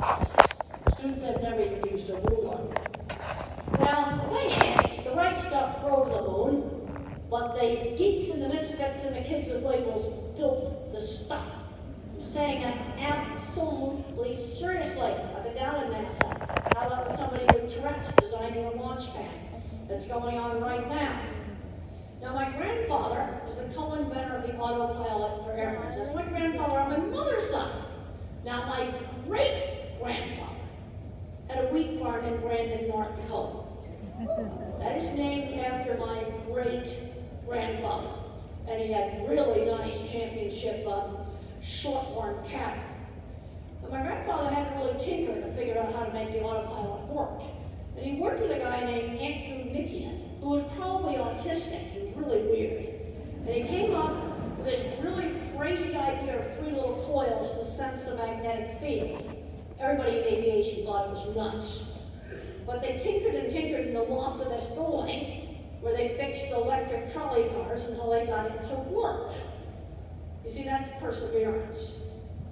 classes. Students have never even used a ruler. Well, the thing is, the right stuff rode the moon, but the geeks and the misfits and the kids with labels built the stuff. I'm saying it absolutely seriously. I've been down in NASA. How about somebody with Tourette's designing a launch pad that's going on right now? Now, my grandfather was the co-inventor of the autopilot for airplanes. That's my grandfather on my mother's side. Now, my great-grandfather had a wheat farm in Grandin, North Dakota. That is named after my great-grandfather. And he had really nice championship short-horn cattle. And my grandfather had to really tinker to figure out how to make the autopilot work. And he worked with a guy named Andrew Nickian, who was probably autistic. He was really weird. And he came up with this really crazy idea of three little coils to sense the magnetic field. Everybody in aviation thought it was nuts. But they tinkered and tinkered in the loft of this building where they fixed electric trolley cars until they got it to work. You see, that's perseverance.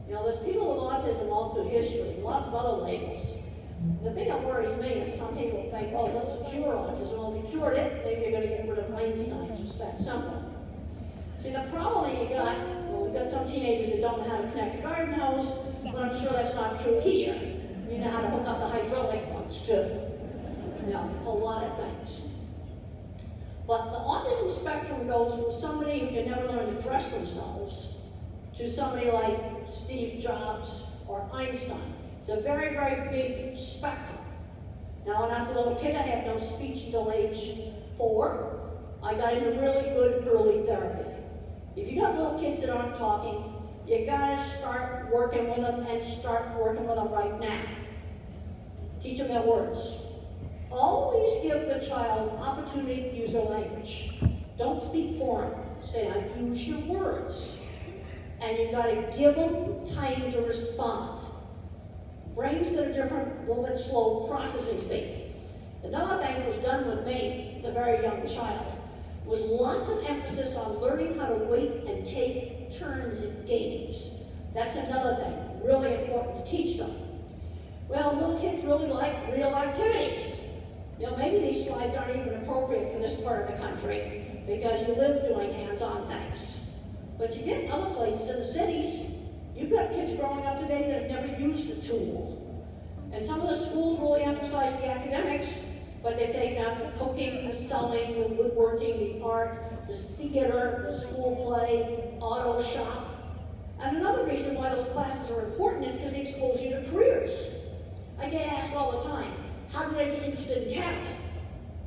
You know, there's people with autism all through history, lots of other labels. The thing that worries me is some people think, oh, let's cure autism. Well, if you cured it, maybe you're going to get rid of Einstein, just that simple. See, the problem that you got, well, we've got some teenagers that don't know how to connect a garden hose, but I'm sure that's not true here. You know how to hook up the hydraulic ones, too. You know, a lot of things. But the autism spectrum goes from somebody who can never learn to dress themselves to somebody like Steve Jobs or Einstein. It's a very, very big spectrum. Now, when I was a little kid, I had no speech until age 4. I got into really good early therapy. If you got little kids that aren't talking, you gotta start working with them and start working with them right now. Teach them their words. Always give the child opportunity to use their language. Don't speak for them. Say, I use your words. And you gotta give them time to respond. Brains that are different, a little bit slow processing speed. Another thing that was done with me as a very young child was lots of emphasis on learning how to wait and take turns in games. That's another thing, really important to teach them. Well, little kids really like real activities. You know, maybe these slides aren't even appropriate for this part of the country because you live doing hands-on things. But you get in other places in the cities, you've got kids growing up today that have never used a tool. And some of the schools really emphasize the academics, but they've taken out the cooking, the sewing, the woodworking, the art, the theater, the school play, auto shop. And another reason why those classes are important is because they expose you to careers. I get asked all the time, how did I get interested in cattle?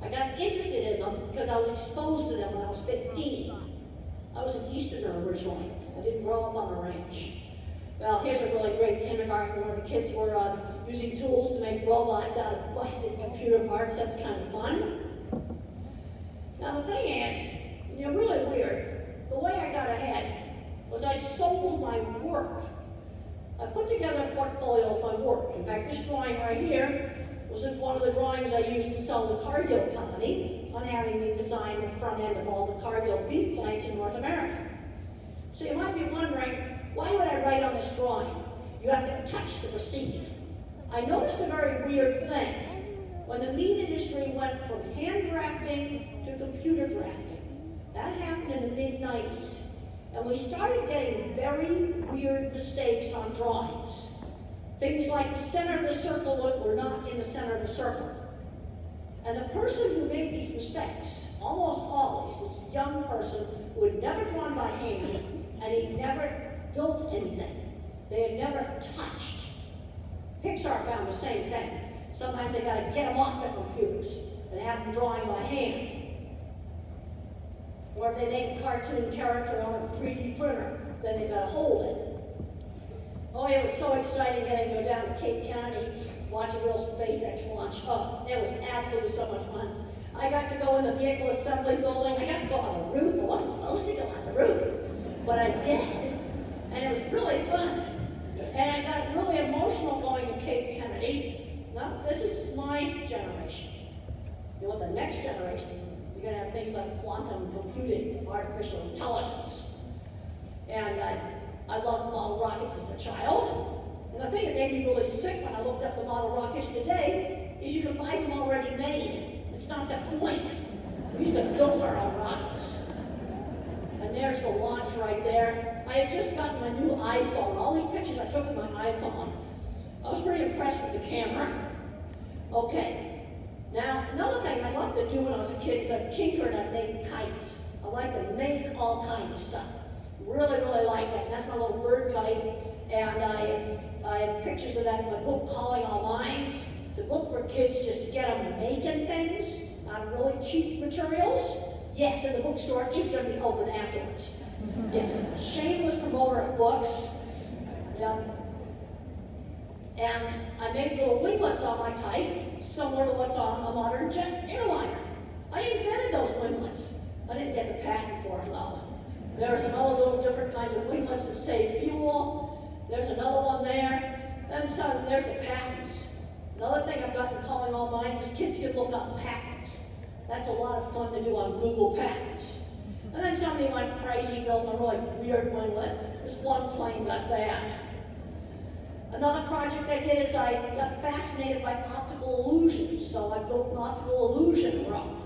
I got interested in them because I was exposed to them when I was 15. I was an Easterner originally. I didn't grow up on a ranch. Well, here's a really great kindergarten where the kids were using tools to make robots out of busted computer parts. That's kind of fun. Now the thing is, you know, really weird. The way I got ahead was I sold my work. I put together a portfolio of my work. In fact, this drawing right here was one of the drawings I used to sell the Cargill company on having me design the front end of all the Cargill beef plants in North America. So you might be wondering, why would I write on this drawing? You have to touch to perceive. I noticed a very weird thing. When the meat industry went from hand drafting to computer drafting, that happened in the mid-90s. And we started getting very weird mistakes on drawings. Things like the center of the circle were not in the center of the circle. And the person who made these mistakes, almost always, was a young person who had never drawn by hand, and he'd never built anything. They had never touched. Pixar found the same thing. Sometimes they got to get them off the computers and have them drawing by hand. Or if they make a cartoon character on a 3D printer, then they've got to hold it. Oh, it was so exciting getting to go down to Cape County, watch a real SpaceX launch. Oh, it was absolutely so much fun. I got to go in the vehicle assembly building. I got to go on the roof. I wasn't supposed to go on the roof, but I did. And it was really fun. And I got really emotional going to Cape Kennedy. Now, this is my generation. You know what, the next generation, you're going to have things like quantum computing, artificial intelligence. And I loved model rockets as a child. And the thing that made me really sick when I looked up the model rockets today is you can buy them already made. It's not the point. We used to build our own rockets. And there's the launch right there. I had just gotten my new iPhone. All these pictures I took with my iPhone. I was pretty impressed with the camera. Okay. Now, another thing I loved to do when I was a kid is I tinkered and I made kites. I like to make all kinds of stuff. Really, really like that. And that's my little bird kite. And I have pictures of that in my book, Calling All Minds. It's a book for kids just to get them making things out of really cheap materials. Yes, and the bookstore is going to be open afterwards. Yes, shameless promoter of books. Yep. And I made little winglets on my kite, similar to what's on a modern jet airliner. I invented those winglets. I didn't get the patent for it though. There are some other little different kinds of winglets that save fuel. There's another one there. And so there's the patents. Another thing I've got in Calling All Minds is kids can look up patents. That's a lot of fun to do on Google Patents. And then somebody went crazy, built a really weird winglet. This one plane got that. Another project I did is I got fascinated by optical illusions, so I built an optical illusion rope.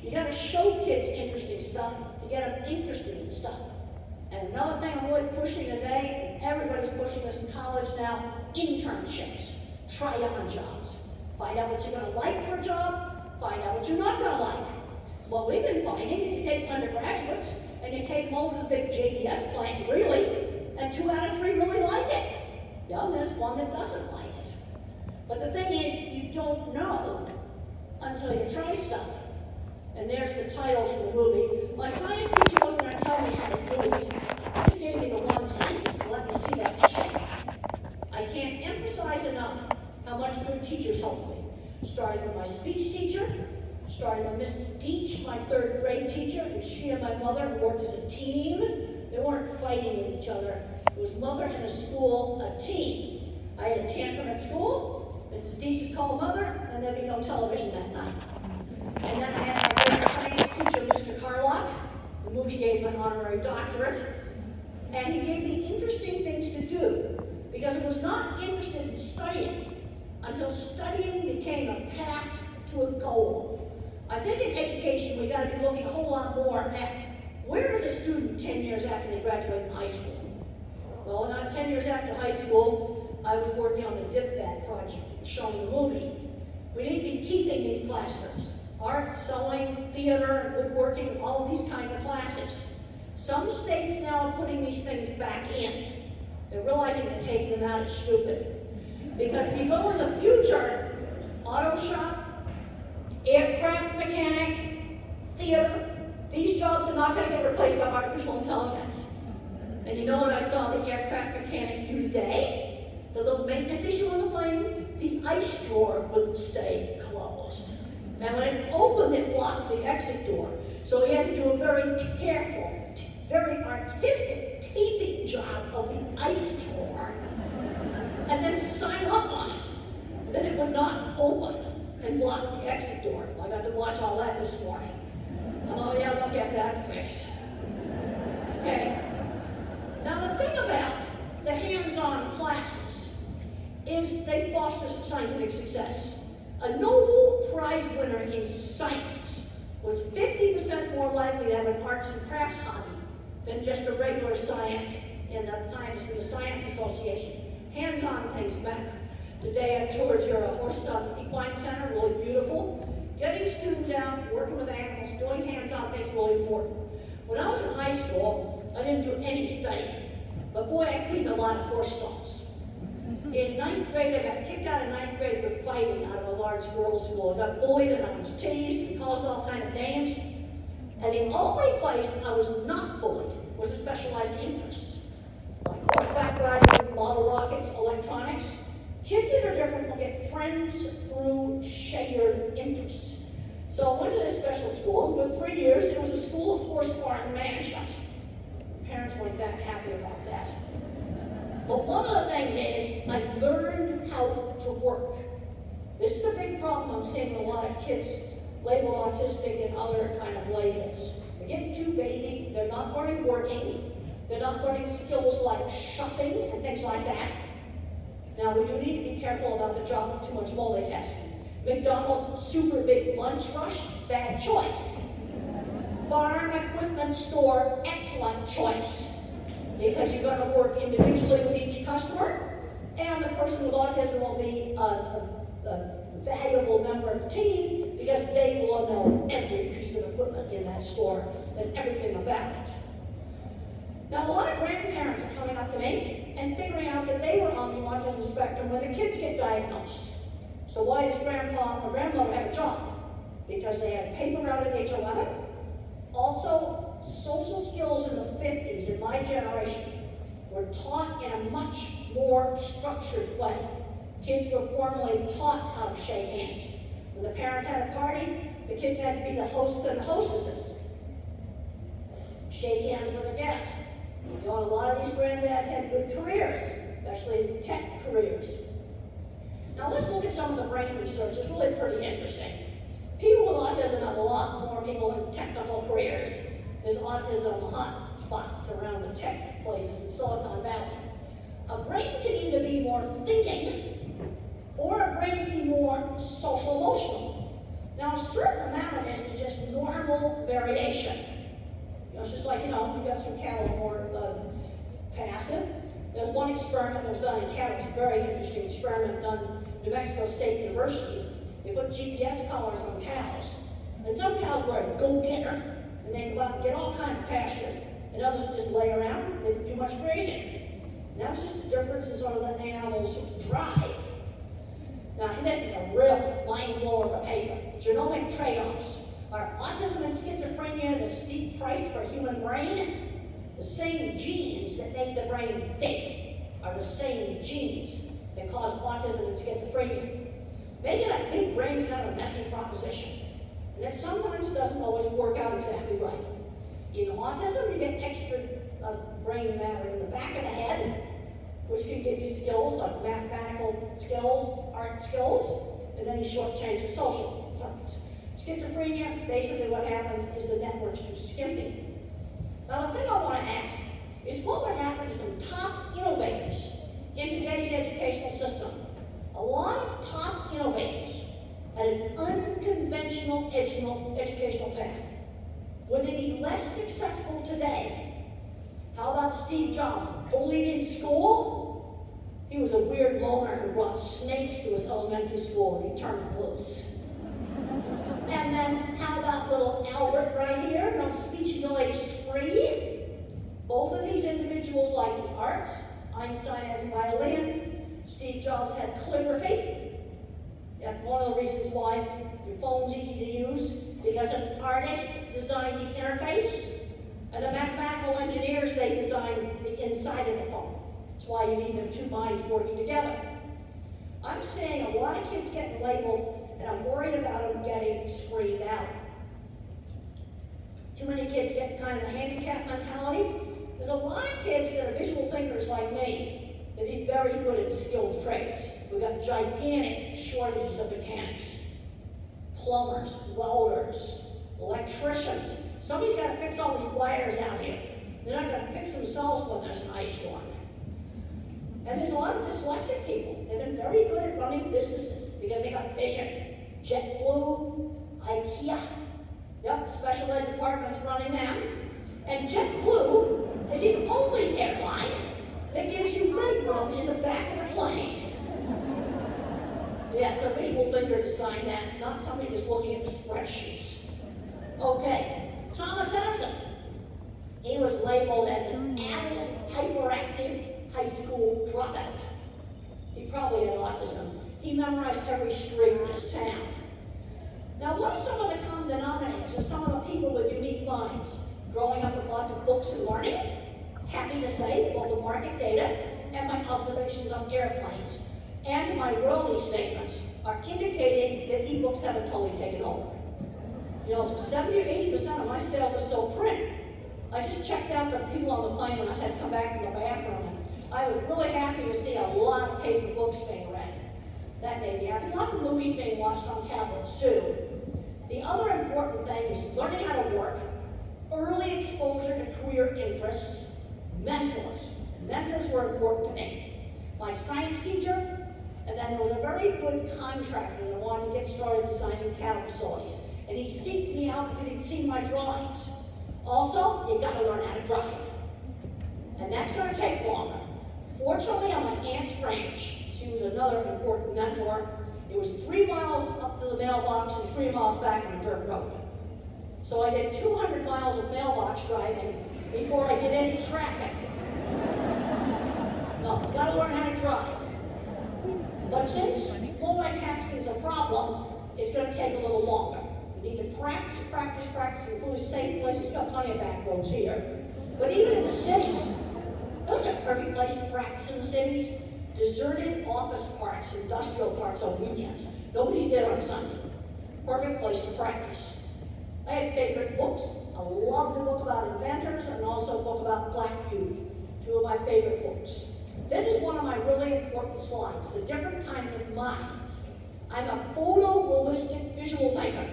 You gotta show kids interesting stuff to get them interested in stuff. And another thing I'm really pushing today, and everybody's pushing this in college now, internships. Try on jobs. Find out what you're gonna like for a job, find out what you're not gonna like. What we've been finding is you take undergraduates and you take them over to the big JDS plant, really, and 2 out of 3 really like it. Yeah, there's one that doesn't like it. But the thing is, you don't know until you try stuff. And there's the titles from the movie. My science teacher wasn't going to tell me how to do it. He just gave me the one hand and let me see that shape. I can't emphasize enough how much good teachers helped me. Starting with my speech teacher, starting with Mrs. Deach, my 3rd grade teacher, and she and my mother worked as a team. They weren't fighting with each other. It was mother and the school, a team. I had a tantrum at school. Mrs. Deach would call mother, and there'd be no television that night. And then I had my favorite science teacher, Mr. Carlock. The movie gave him an honorary doctorate. And he gave me interesting things to do, because I was not interested in studying until studying became a path to a goal. I think in education, we've got to be looking a whole lot more at where is a student 10 years after they graduate from high school? Well, not 10 years after high school, I was working on the DipVat project, shown in the movie. We need to be keeping these clusters. Art, sewing, theater, woodworking, all of these kinds of classes. Some states now are putting these things back in. They're realizing that taking them out is stupid. Because if you go in the future, auto shop, aircraft mechanic, theater, these jobs are not going to get replaced by artificial intelligence. And you know what I saw the aircraft mechanic do today? The little maintenance issue on the plane, the ice drawer wouldn't stay closed. And when it opened, it blocked the exit door. So he had to do a very careful, very artistic taping job of the ice drawer, and then sign up on it. Then it would not open and block the exit door. I got to watch all that this morning. Oh yeah, they'll get that fixed. Okay. Now the thing about the hands-on classes is they foster scientific success. A Nobel Prize winner in science was 50% more likely to have an arts and crafts hobby than just a regular science in the scientists in the Science Association. Hands-on things matter. Today I toured your horse equine center, really beautiful. Getting students out, working with animals, doing hands-on things is really important. When I was in high school, I didn't do any studying, but boy, I cleaned a lot of horse stalls. In 9th grade, I got kicked out of 9th grade for fighting out of a large girls' school. I got bullied and I was teased and called all kinds of names. And the only place I was not bullied was the specialized interests, like horseback riding, model rockets, electronics. Kids that are different will get friends through shared interests. So I went to this special school, and for 3 years, it was a school of horse farm management. Parents weren't that happy about that. But one of the things is, I learned how to work. This is a big problem I'm seeing with a lot of kids labeled autistic and other kind of labels. They're getting too baby, they're not learning working, they're not learning skills like shopping and things like that. Now, we do need to be careful about the jobs with too much multitasking. McDonald's super big lunch rush, bad choice. Farm equipment store, excellent choice. Because you're going to work individually with each customer, and the person with autism will be a valuable member of the team because they will know every piece of equipment in that store and everything about it. Now, a lot of grandparents are coming up to me and figuring out that they were on the autism spectrum when the kids get diagnosed. So why does grandpa or grandmother have a job? Because they had paper route at age 11. Also, social skills in the 50s, in my generation, were taught in a much more structured way. Kids were formally taught how to shake hands. When the parents had a party, the kids had to be the hosts and the hostesses. Shake hands with the guests. You know, a lot of these granddads had good careers, especially tech careers. Now let's look at some of the brain research. It's really pretty interesting. People with autism have a lot more people in technical careers. There's autism hot spots around the tech places in Silicon Valley. A brain can either be more thinking, or a brain can be more social emotional. Now a certain amount of this is just normal variation. You know, it's just like, you know, you've got some cattle more passive. There's one experiment that was done in cattle. It's a very interesting experiment done at New Mexico State University. They put GPS collars on cows. And some cows were a go-getter, and they go out and get all kinds of pasture. And others would just lay around, they didn't do much grazing. And that was just the difference in sort of the animals' drive. Now, this is a real mind blower for paper. Genomic trade-offs. Are autism and schizophrenia the steep price for human brain? The same genes that make the brain think are the same genes that cause autism and schizophrenia. Making a big brain is kind of a messy proposition, and it sometimes doesn't always work out exactly right. In autism, you get extra brain matter in the back of the head, which can give you skills like mathematical skills, art skills, and then you shortchange the social targets. Schizophrenia, basically what happens is the network's too skimpy. Now the thing I want to ask is what would happen to some top innovators in today's educational system? A lot of top innovators at an unconventional educational path. Would they be less successful today? How about Steve Jobs, bullied in school? He was a weird loner who brought snakes to his elementary school and he turned them loose. And then how about little Albert right here, no speech until age 3? Both of these individuals like the arts. Einstein has a violin. Steve Jobs had calligraphy. That's one of the reasons why your phone's easy to use, because an artist designed the interface, and the mathematical engineers, they designed the inside of the phone. That's why you need the two minds working together. I'm seeing a lot of kids getting labeled, and I'm worried about them getting screened out. Too many kids get kind of a handicap mentality. There's a lot of kids that are visual thinkers like me that be very good at skilled trades. We've got gigantic shortages of mechanics, plumbers, welders, electricians. Somebody's got to fix all these wires out here. They're not going to fix themselves when there's an ice storm. And there's a lot of dyslexic people. They've been very good at running businesses because they got vision. JetBlue, IKEA, yep, special ed departments running them. And JetBlue is the only airline that gives you legroom in the back of the plane. Yes, a visual thinker designed that, not somebody just looking at the spreadsheets. Okay, Thomas Edison. He was labeled as an avid, hyperactive high school dropout. He probably had autism. He memorized every street in his town. Now, what are some of the common denominators of some of the people with unique minds? Growing up with lots of books and learning, happy to say, both the market data and my observations on airplanes and my royalty statements are indicating that e-books haven't totally taken over. You know, 70 or 80% of my sales are still print. I just checked out the people on the plane when I had to come back from the bathroom, and I was really happy to see a lot of paper books being read. That made me happy. Lots of movies being watched on tablets too. The other important thing is learning how to work, early exposure to career interests, mentors. Mentors were important to me. my science teacher, and then there was a very good contractor that wanted to get started designing cattle facilities. And he seeked me out because he'd seen my drawings. Also, you gotta learn how to drive. And that's gonna take longer. Fortunately, on my aunt's ranch, she was another important mentor. It was 3 miles up to the mailbox and 3 miles back on a dirt road. So I did 200 miles of mailbox driving before I did any traffic. No, gotta learn how to drive. But since multitasking is a problem, it's gonna take a little longer. You need to practice, practice, practice, including safe places. You've got plenty of back roads here. But even in the cities, those are perfect places to practice in the cities. Deserted office parks, industrial parks on weekends. Nobody's there on Sunday. Perfect place to practice. I had favorite books. I loved a book about inventors and also a book about Black Beauty. 2 of my favorite books. This is one of my really important slides, the different kinds of minds. I'm a photorealistic visual thinker.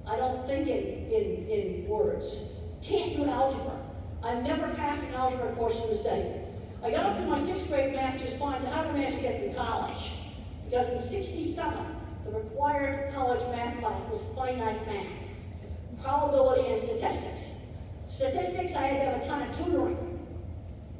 I don't think in words. Can't do algebra. I've never passed an algebra course to this day. I got up to my 6th grade math just fine, so how did I manage to get through college? Because in '67, the required college math class was finite math, probability and statistics. Statistics, I had to have a ton of tutoring.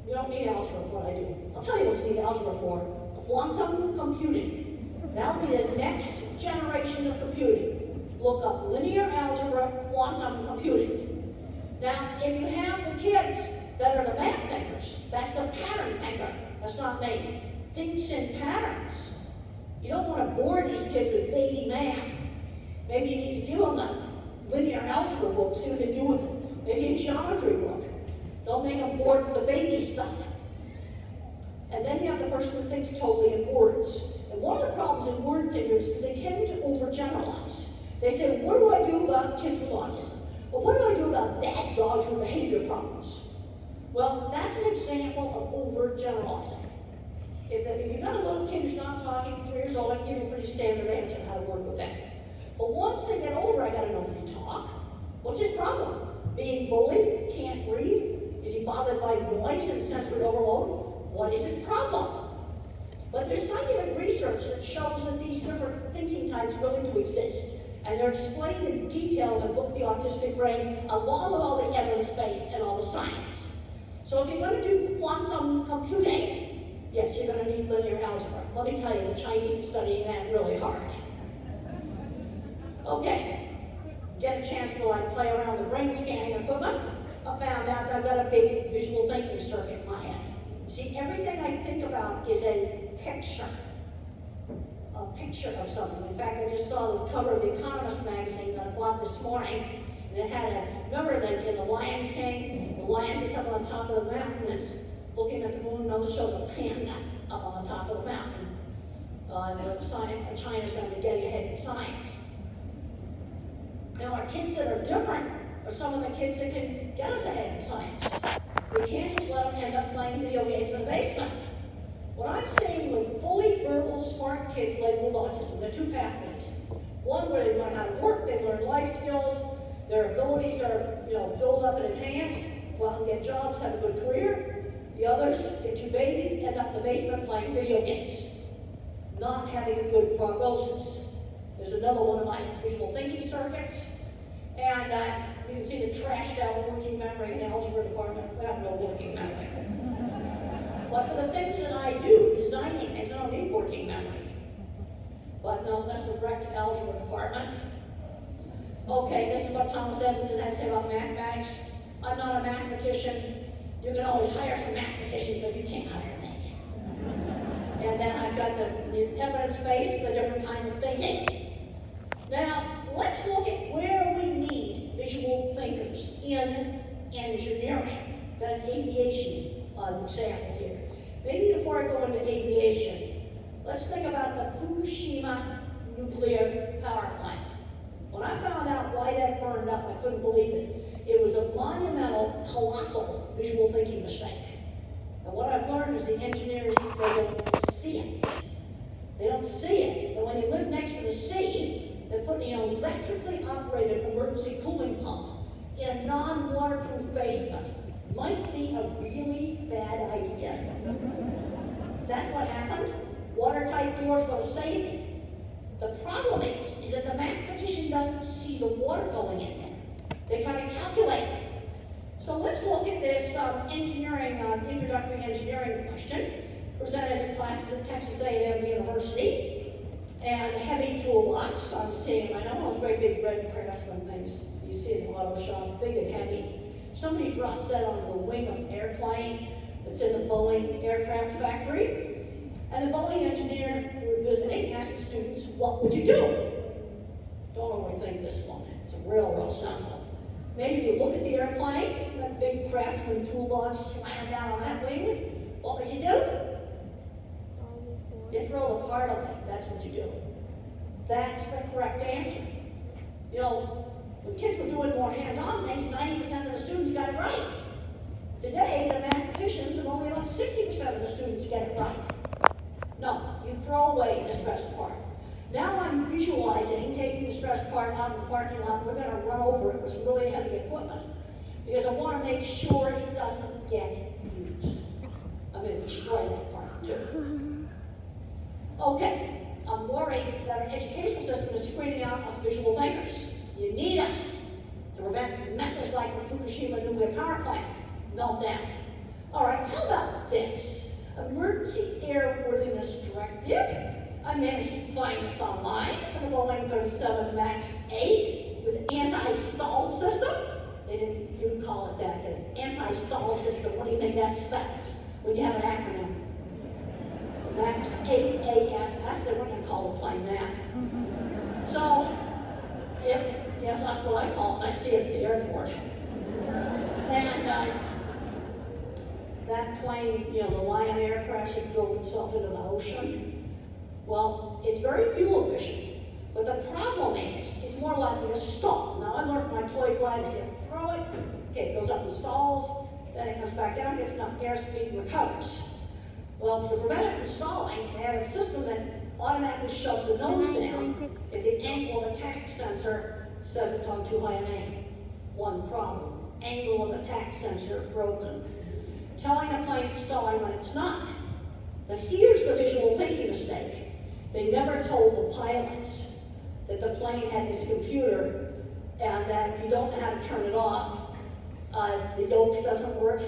You don't need algebra for what I do. I'll tell you what you need algebra for. Quantum computing. That'll be the next generation of computing. Look up linear algebra, quantum computing. Now, if you have the kids that are the math thinkers, that's the pattern thinker. That's not me. Thinks in patterns. You don't want to bore these kids with baby math. Maybe you need to give them the linear algebra book, see what they do with it. Maybe a geometry book. Don't make them bored with the baby stuff. And then you have the person who thinks totally in words. And one of the problems in word thinkers is they tend to overgeneralize. They say, what do I do about kids with autism? Well, what do I do about bad dogs with behavior problems? Well, that's an example of overgeneralizing. If you've got a little kid who's not talking, 3 years old, I can give you a pretty standard answer on how to work with them. But once they get older, I gotta know, can he talk? What's his problem? Being bullied? Can't read? Is he bothered by noise and sensory overload? What is his problem? But there's scientific research that shows that these different thinking types really do exist. And they're explained in detail in the book, The Autistic Brain, along with all the evidence-based and all the science. So if you're going to do quantum computing, yes, you're going to need linear algebra. Let me tell you, the Chinese are studying that really hard. Okay, get a chance to play around with the brain scanning equipment. I found out that I've got a big visual thinking circuit in my head. See, everything I think about is a picture of something. In fact, I just saw the cover of The Economist magazine that I bought this morning, and it had remember that in The Lion King, the lion is up on the top of the mountain that's looking at the moon, and this shows a panda up on the top of the mountain. China's going to be getting ahead in science. Now, our kids that are different are some of the kids that can get us ahead in science. We can't just let them end up playing video games in the basement. What I'm saying with fully verbal, smart kids labeled autism, there are 2 pathways. One where they learn how to work, they learn life skills, their abilities are, built up and enhanced, go out and get jobs, have a good career. The others get too baby, end up in the basement playing video games, not having a good prognosis. There's another one of my visual thinking circuits, and you can see the trashed out working memory in the algebra department. We have no working memory. But for the things that I do, designing things, I don't need working memory. But no, that's the wrecked algebra department. Okay, this is what Thomas Edison had to say about mathematics. I'm not a mathematician. You can always hire some mathematicians, but you can't hire me. And then I've got the evidence-based, the different kinds of thinking. Now, let's look at where we need visual thinkers in engineering. Got an aviation example here. Maybe before I go into aviation, let's think about the Fukushima nuclear power plant. When I found out why that burned up, I couldn't believe it. It was a monumental, colossal visual thinking mistake. And what I've learned is the engineers, they don't see it. They don't see it. And when they live next to the sea, they're putting an electrically operated emergency cooling pump in a non-waterproof basement. Might be a really bad idea. That's what happened. Watertight doors would have saved it. The problem is that the mathematician doesn't see the water going in there. They try to calculate it. So let's look at this introductory engineering question presented to classes at Texas A&M University. And heavy toolbox, I'm seeing, I know those great big red Craftsman things you see in the auto shop, big and heavy. Somebody drops that onto the wing of an airplane that's in the Boeing aircraft factory. And the Boeing engineer who was visiting asked the students, what would you do? Don't overthink this one, it's a real simple. Maybe if you look at the airplane, that big Craftsman toolbox slammed down on that wing, what would you do? You throw the part of it, that's what you do. That's the correct answer. You know, when kids were doing more hands-on things, 90% of the students got it right. Today, the mathematicians have only about 60% of the students get it right. No, you throw away the stressed part. Now I'm visualizing taking the stressed part out of the parking lot. We're going to run over it with some really heavy equipment because I want to make sure it doesn't get used. I'm going to destroy that part too. Okay, I'm worried that our educational system is screening out us visual thinkers. You need us to prevent messes like the Fukushima nuclear power plant meltdown. All right, how about this? Emergency Airworthiness Directive. I managed to find this online for the Boeing 37 MAX 8 with anti-stall system. They didn't even call it that, because anti-stall system, what do you think that spells when you have an acronym? MAX 8 ASS, they weren't going to call the plane that. So, yes, that's what I call it. I see it at the airport. And that plane, you know, the Lion Air crash, it drove itself into the ocean. Well, it's very fuel efficient, but the problem is it's more likely to stall. Now, I learned from my toy glider, if you throw it, okay, it goes up and stalls, then it comes back down, gets enough airspeed, and recovers. Well, to prevent it from stalling, they have a system that automatically shoves the nose down if the angle of attack sensor says it's on too high an angle. One problem, angle of attack sensor broken. Telling a plane stalling when it's not. Now here's the visual thinking mistake. They never told the pilots that the plane had this computer and that if you don't know how to turn it off, the yoke doesn't work.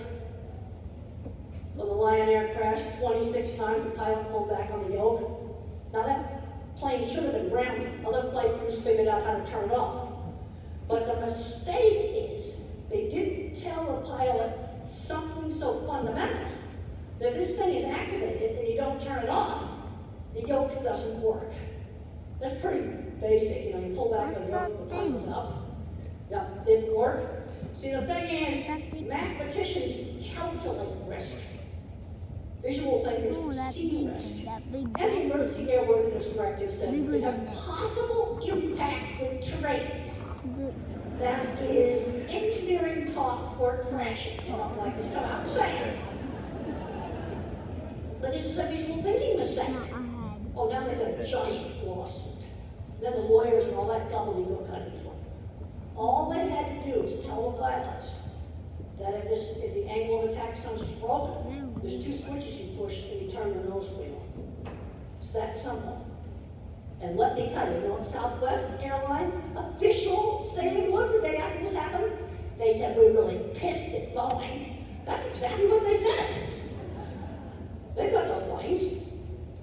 When the Lion Air crashed 26 times, the pilot pulled back on the yoke. Now that plane should have been grounded. Other flight crews figured out how to turn it off. But the mistake is they didn't tell the pilot something so fundamental that if this thing is activated and you don't turn it off, the yoke doesn't work. That's pretty basic. You know, you pull back the yoke, the plane goes up. Yep, didn't work. See, the thing is, mathematicians calculate risk. Visual thinkers see risk. And the Emergency Airworthiness Directive said it could have possible impact with terrain. That is engineering talk for crashing. You don't like this come out and say it. But this is a visual thinking mistake. Oh, now they've got a giant lawsuit. Then the lawyers and all that gobbledygook cut into it. All they had to do is tell the pilots that if the angle of attack sensor is broken, there's two switches you push and you turn the nose wheel. It's that simple. And let me tell you, you know what Southwest Airlines official statement was the day after this happened? They said, we're really pissed at Boeing. That's exactly what they said. They've got those planes.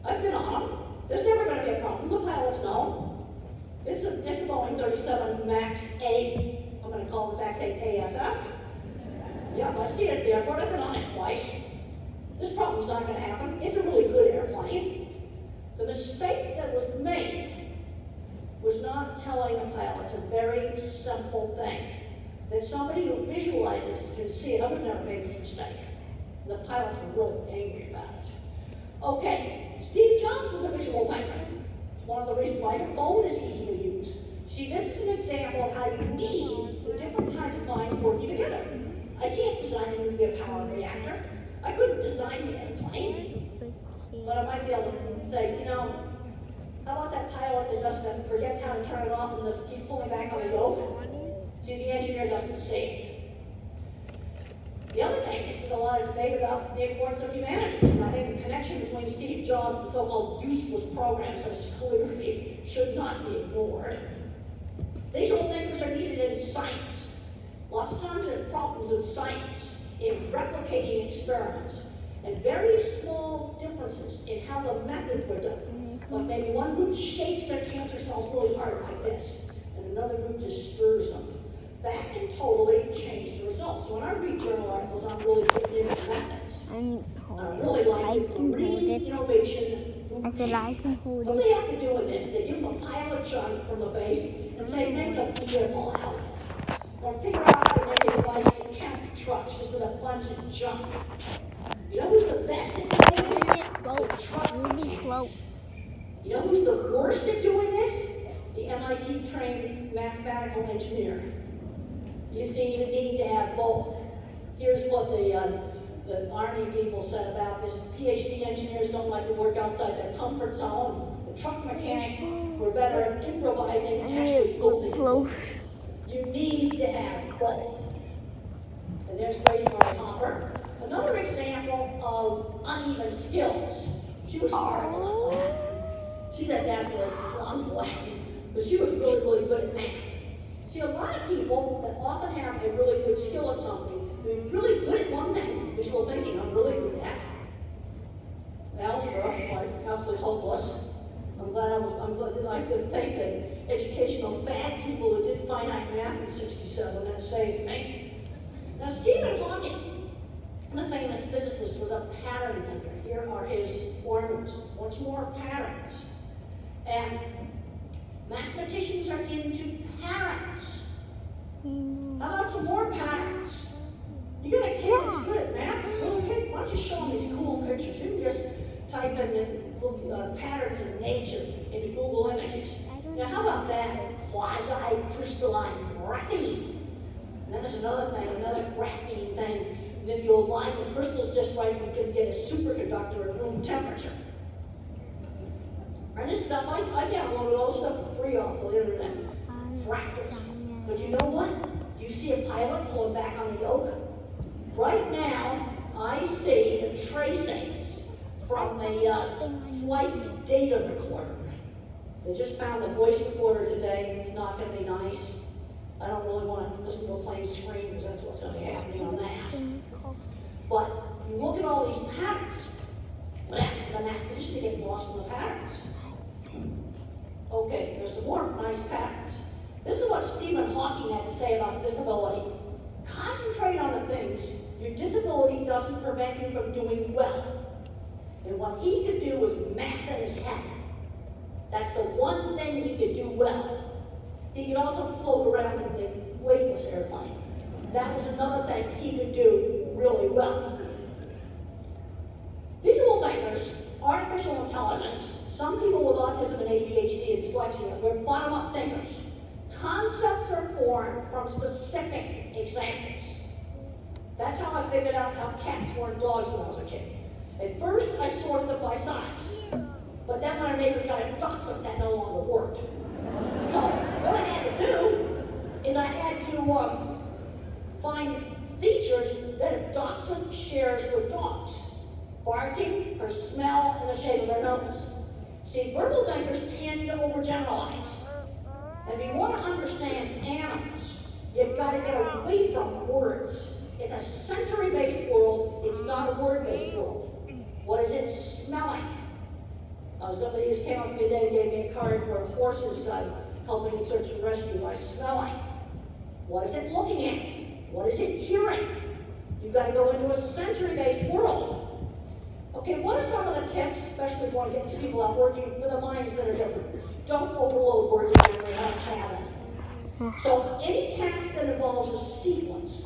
I've been on them. There's never going to be a problem. The pilots know. It's a Boeing 37 MAX 8. I'm going to call it the MAX 8 ASS. Yep, I see it at the airport. I've been on it twice. This problem's not going to happen. It's a really good airplane. The mistake that was made was not telling the pilots a very simple thing. That somebody who visualizes can see it. I would have never made this mistake. The pilots were really angry about it. Okay, Steve Jobs was a visual thinker. It's one of the reasons why your phone is easy to use. See, this is an example of how you need the different kinds of minds working together. I can't design a nuclear power reactor. I couldn't design the airplane. But I might be able to say, you know, how about that pilot that forgets how to turn it off and keeps pulling back on the yoke? See, the engineer doesn't see it. The other thing is there's a lot of debate about the importance of humanities, and I think the connection between Steve Jobs and so-called useless programs such as calligraphy should not be ignored. Visual thinkers are needed in science. Lots of times there are problems with science in replicating experiments, and very small differences in how the methods were done. Like maybe one group shakes their cancer cells really hard like this, and another group just stirs them. That can totally change the results. So when I read journal articles, I'm really getting into methods. I really like marine innovation boot camp. What they have to do with this, they give them a pile of junk from the base and say, make a vehicle out of it. Or figure out how to make a device to count trucks just with a bunch of junk. You know who's the best at doing this? The truck mechanics. You know who's the worst at doing this? The MIT-trained mathematical engineer. You see, you need to have both. Here's what the Army people said about this. PhD engineers don't like to work outside their comfort zone. The truck mechanics were better at improvising and actually building it. You need to have both. And there's Grace Murray Hopper. Another example of uneven skills. She was horrible at Latin. She just absolutely flunked Latin, but she was really, really good at math. See, a lot of people that often have a really good skill at something, they're really good at one thing, visual thinking, I'm really good at. Algebra is like absolutely hopeless. I'm glad I could thank the educational fad people who did finite math in '67, that saved me. Now, Stephen Hawking, the famous physicist, was a pattern thinker. Here are his formulas. What's more, patterns. And mathematicians are into patterns. How about some more patterns? You got a kid that's good at math, little kid, why don't you show them these cool pictures? You can just type in the patterns in nature into Google Images. Now how about that quasi-crystalline graphene? And then there's another thing, another graphene thing. And if you align the crystals just right, you can get a superconductor at room temperature. And this stuff, I downloaded all this stuff for free off the internet. Fractals. But you know what? Do you see a pilot pulling back on the yoke? Right now, I see the tracings from the flight data recorder. They just found the voice recorder today. It's not going to be nice. I don't really want to listen to a plane scream because that's what's going to be happening on that. But you look at all these patterns. What happens to the mathematician to get lost in the patterns? Okay, there's some more nice patterns. This is what Stephen Hawking had to say about disability. Concentrate on the things your disability doesn't prevent you from doing well. And what he could do was math in his head. That's the one thing he could do well. He could also float around in the weightless airplane. That was another thing he could do really well. Visual thinkers, artificial intelligence, some people with autism and ADHD and dyslexia were bottom-up thinkers. Concepts are formed from specific examples. That's how I figured out how cats weren't dogs when I was a kid. At first, I sorted them by size. But then when our neighbors got a dachshund, that no longer worked. So what I had to do is I had to find features that a dachshund shares with dogs. Barking, her smell, and the shape of her nose. See, verbal thinkers tend to overgeneralize. And if you want to understand animals, you've got to get away from words. It's a sensory-based world, it's not a word-based world. What is it smelling? Somebody just came up to me today and gave me a card for horses helping in search and rescue by smelling. What is it looking at? What is it hearing? You've got to go into a sensory-based world. Okay, what are some of the tips, especially if you want to get these people out working for the minds that are different? Don't overload working memory, I don't have it. So any task that involves a sequence,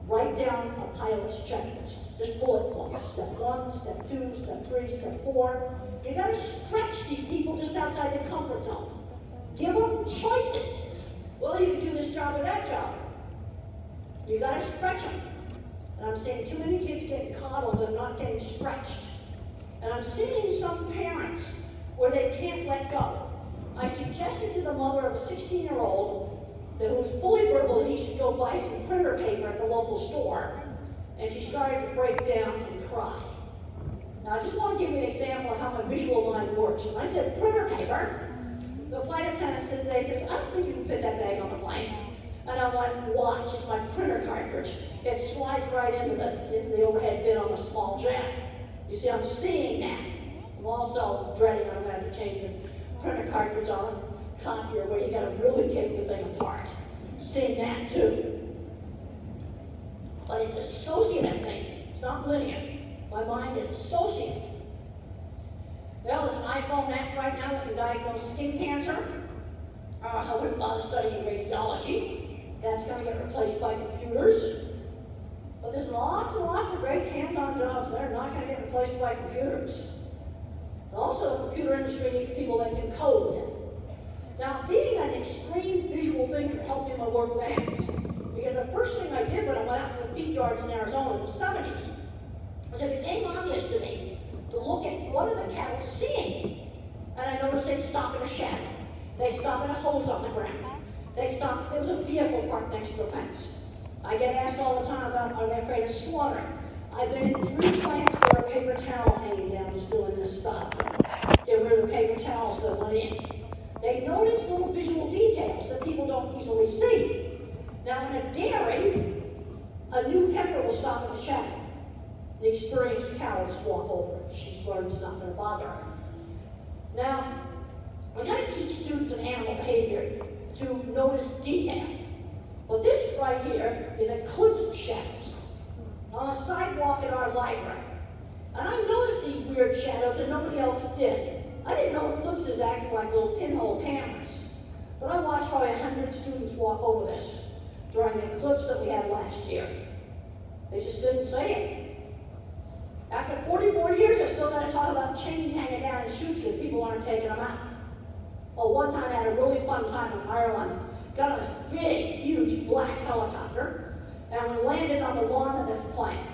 write down a pilot's checklist. Just bullet points. Step 1, step 2, step 3, step 4. You got to stretch these people just outside their comfort zone. Give them choices. Well, you can do this job or that job. You got to stretch them. And I'm seeing too many kids getting coddled and not getting stretched. And I'm seeing some parents where they can't let go. I suggested to the mother of a 16-year-old who was fully verbal that he should go buy some printer paper at the local store and she started to break down and cry. Now, I just want to give you an example of how my visual mind works. When I said printer paper, the flight attendant says, I don't think you can fit that bag on the plane. And I'm like, watch, it's my printer cartridge. It slides right into the overhead bin on the small jet. You see, I'm seeing that. I'm also dreading I'm going to have to change the printer cartridge on a copier where you got to really take the thing apart. Seeing that too. But it's associative thinking. It's not linear. My mind is associative. Well, there's an iPhone app right now that can diagnose skin cancer. I wouldn't bother studying radiology. That's going to get replaced by computers. But there's lots and lots of great hands-on jobs that are not going to get replaced by computers. And also, the computer industry needs people that can code. Now, being an extreme visual thinker helped me in my work with animals. Because the first thing I did when I went out to the feed yards in Arizona in the 70s was it became obvious to me to look at what are the cattle seeing. And I noticed they'd stop in a shadow. They stop in a hose on the ground. They stop, there was a vehicle parked next to the fence. I get asked all the time about, are they afraid of slaughtering? I've been in 3 plants where a paper towel hanging down was doing this stuff. Get rid of the paper towels that went in. They notice little visual details that people don't easily see. Now in a dairy, a new heifer will stop in the shadow. The experienced cow will just walk over it. She's learned it's not going to bother her. Now, we got to teach students of animal behavior to notice detail. Well, this right here is eclipse shadows on a sidewalk in our library. And I noticed these weird shadows and nobody else did. I didn't know eclipses acted like little pinhole cameras. But I watched probably 100 students walk over this during the eclipse that we had last year. They just didn't say it. After 44 years, I still got to talk about chains hanging down in chutes because people aren't taking them out. Well, one time I had a really fun time in Ireland. Got on this big, huge black helicopter, and we landed on the lawn of this plane.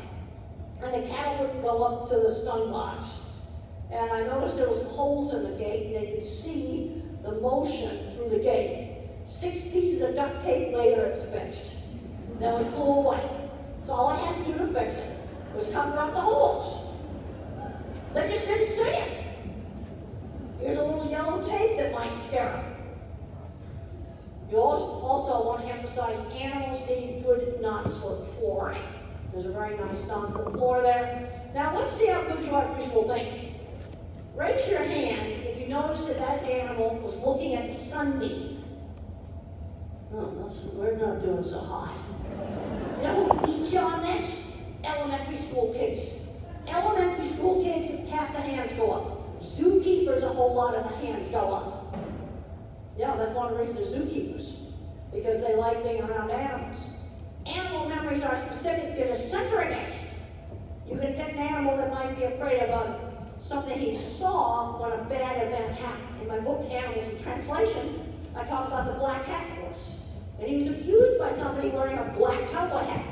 And the cattle wouldn't go up to the stun box. And I noticed there was some holes in the gate, and they could see the motion through the gate. 6 pieces of duct tape later, it's fixed. Then we flew away. So all I had to do to fix it was cover up the holes. They just didn't see it. Here's a little yellow tape that might scare them. You also want to emphasize animals need good non-slip flooring. There's a very nice non-slip floor there. Now let's see how good you are at visual thinking. Raise your hand if you notice that that animal was looking at the sunbeam. Oh, we're not doing so hot. You know who beats you on this? Elementary school kids. Elementary school kids, half the hands go up. Zookeepers, a whole lot of the hands go up. Yeah, that's one of the reasons they're zookeepers, because they like being around animals. Animal memories are specific because they're century-based. You can get an animal that might be afraid of something he saw when a bad event happened. In my book, Animals in Translation, I talk about the black hat horse. And he was abused by somebody wearing a black cowboy hat.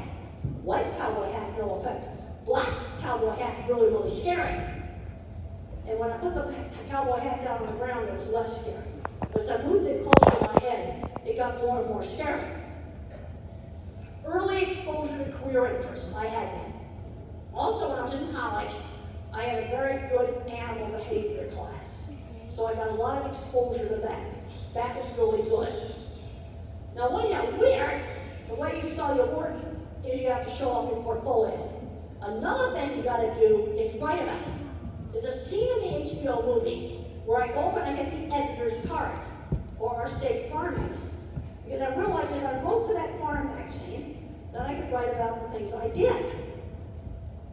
White cowboy hat, no effect. Black cowboy hat, really, really scary. And when I put the cowboy hat down on the ground, it was less scary. But as I moved it closer to my head, it got more and more scary. Early exposure to career interests, I had that. Also, when I was in college, I had a very good animal behavior class. So I got a lot of exposure to that. That was really good. Now, when you're weird, the way you sell your work is you have to show off your portfolio. Another thing you got to do is write about it. There's a scene in the HBO movie where I go up and I get the editor's card for our state farm magazine. Because I realized if I wrote for that farm magazine, then I could write about the things I did.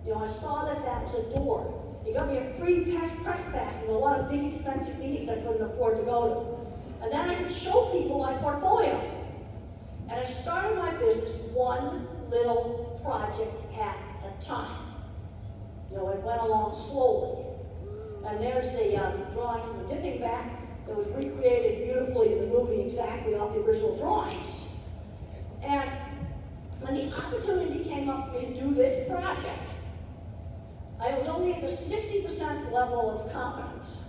You know, I saw that that was a door. It got me a free press pass and a lot of big expensive meetings I couldn't afford to go to. And then I could show people my portfolio. And I started my business one little project at a time. You know, it went along slowly. And there's the drawings of the dipping back that was recreated beautifully in the movie exactly off the original drawings. And when the opportunity came up for me to do this project, I was only at the 60% level of competence.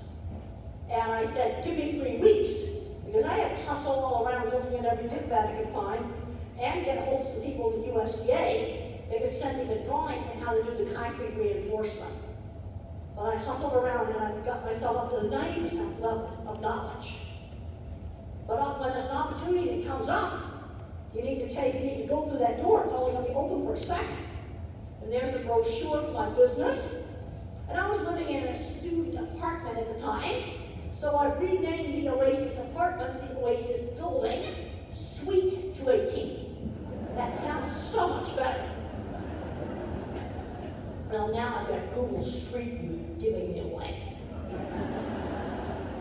And I said, give me 3 weeks, because I had to hustle all around looking at every dip that I could find and get a hold of some people at the USDA they could send me the drawings on how to do the concrete reinforcement. But I hustled around and I got myself up to the 90% level of knowledge. But when there's an opportunity that comes up, you need to go through that door. It's only going to be open for a second. And there's the brochure for my business. And I was living in a student apartment at the time, so I renamed the Oasis Apartments the Oasis Building, Suite 218. That sounds so much better. Well, now I've got Google Street View giving me away.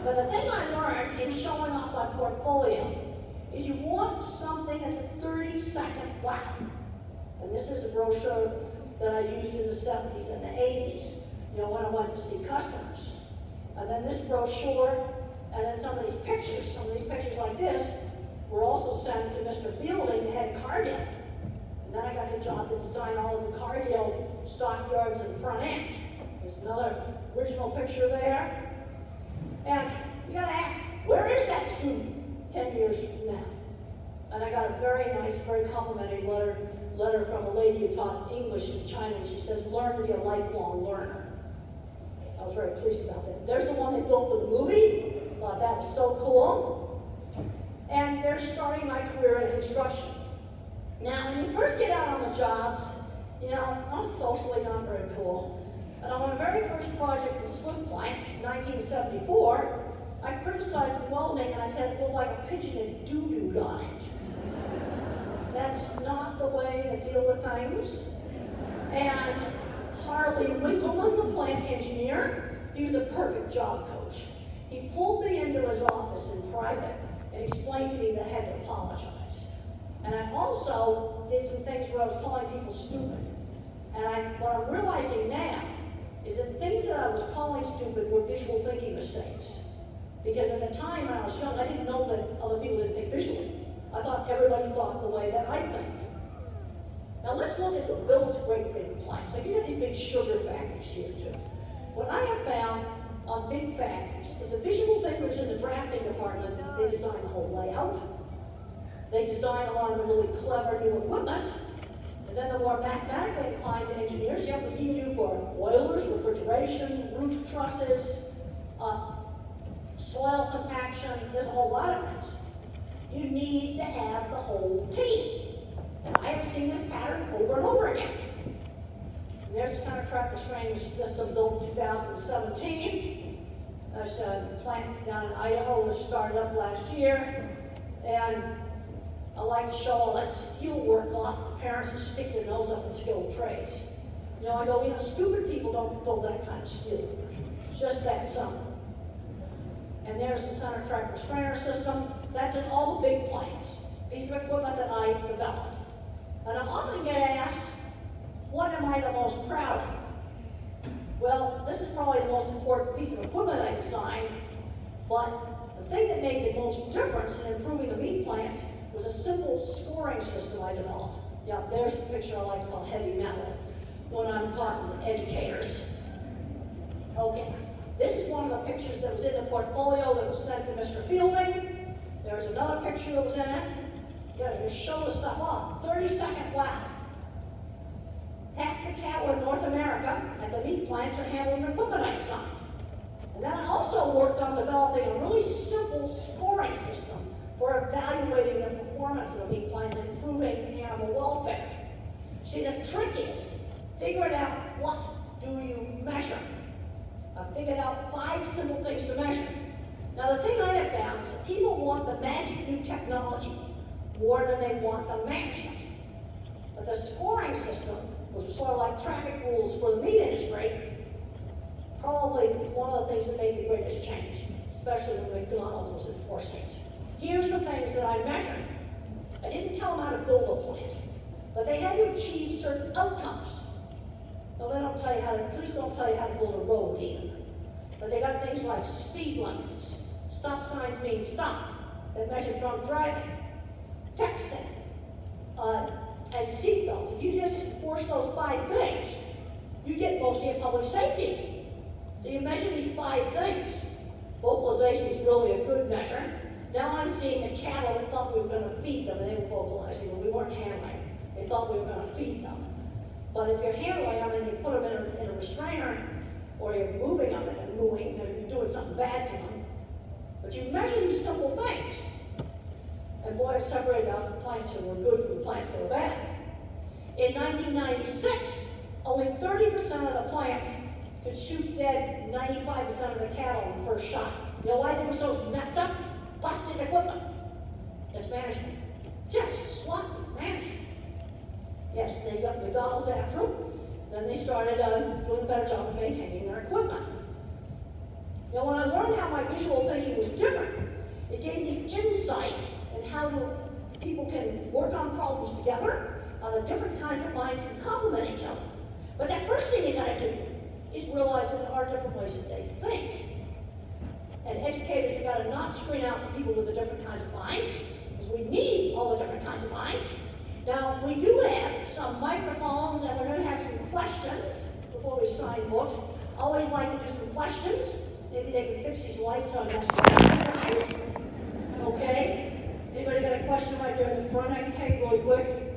But the thing I learned in showing off my portfolio is you want something that's a 30-second wow. And this is a brochure that I used in the 70s and the 80s, when I went to see customers. And then this brochure, and then some of these pictures like this, were also sent to Mr. Fielding, the head Cargill. And then I got the job to design all of the Cargill stockyards and front end. There's another original picture there. And you gotta ask, where is that student 10 years from now? And I got a very nice, very complimentary letter from a lady who taught English in China, and she says, learn to be a lifelong learner. I was very pleased about that. There's the one they built for the movie. Thought that was so cool. And they're starting my career in construction. Now, when you first get out on the jobs, I'm socially not very cool. And on my very first project in Swift Plank, 1974, I criticized the welding and I said it looked like a pigeon had doo-dooed on it. That's not the way to deal with things. And Harley Winkleman, the plant engineer, he was a perfect job coach. He pulled me into his office in private and explained to me that I had to apologize. And I also did some things where I was calling people stupid. And what I'm realizing now is that things that I was calling stupid were visual thinking mistakes. Because at the time when I was young, I didn't know that other people didn't think visually. I thought everybody thought the way that I think. Now let's look at the world's great big plants. Like you have these big sugar factories here too. What I have found on big factories is the visual thinkers in the drafting department, they design the whole layout. They design a lot of the really clever new equipment. And then the more mathematically inclined engineers, you have to need you for boilers, refrigeration, roof trusses, soil compaction. There's a whole lot of things. You need to have the whole team. And I have seen this pattern over and over again. And there's a center track restraining system built in 2017. There's a plant down in Idaho that started up last year. And I like to show all that steel work off the parents who stick their nose up in skilled trades. I go, stupid people don't build that kind of steel work. It's just that simple. And there's the center track restrainer system. That's in all the big plants. Piece of equipment that I developed. And I often get asked, what am I the most proud of? Well, this is probably the most important piece of equipment I designed, but the thing that made the most difference in improving the meat plants was a simple scoring system I developed. Yeah, there's the picture I like to call heavy metal when I'm talking to educators. Okay, this is one of the pictures that was in the portfolio that was sent to Mr. Fielding. There's another picture that was in it. You gotta just show the stuff off. 30-second wow. Half the cattle in North America at the meat plants are handling the equipment I designed. And then I also worked on developing a really simple scoring system for evaluating the performance of the meat plant and improving animal welfare. See, the trick is figuring out what do you measure. I figured out 5 simple things to measure. Now the thing I have found is that people want the magic new technology more than they want the management. But the scoring system, which is sort of like traffic rules for the meat industry, probably one of the things that made the greatest change, especially when McDonald's was enforcing it. Here's the things that I measured. I didn't tell them how to build a plant, but they had to achieve certain outcomes. Now they don't tell you how to, please don't tell you how to build a road either. But they got things like speed limits, stop signs mean stop, they measure drunk driving, texting, and seatbelts. If you just enforce those 5 things, you get mostly a public safety. So you measure these 5 things. Vocalization is really a good measure. Now I'm seeing the cattle that thought we were going to feed them, and they were vocalizing when we weren't handling. They thought we were going to feed them. But if you're handling them and you put them in a restrainer, or you're moving them and they're moving, you're doing something bad to them. But you measure these simple things. And boy, it separated out the plants that were good from the plants that were bad. In 1996, only 30% of the plants could shoot dead 95% of the cattle in the first shot. You know why they were so messed up? Busted equipment. It's management. Just sloppy management. Yes, they got McDonald's after them. Then they started doing a better job of maintaining their equipment. Now, when I learned how my visual thinking was different, it gave me insight in how people can work on problems together, how the different kinds of minds can complement each other. But that first thing you gotta do is realize that there are different ways that they think. And educators have got to not screen out the people with the different kinds of minds, because we need all the different kinds of minds. Now, we do have some microphones, and we're going to have some questions before we sign books. I always like to do some questions. Maybe they can fix these lights on next guys. Okay? Anybody got a question right there in the front I can take really quick?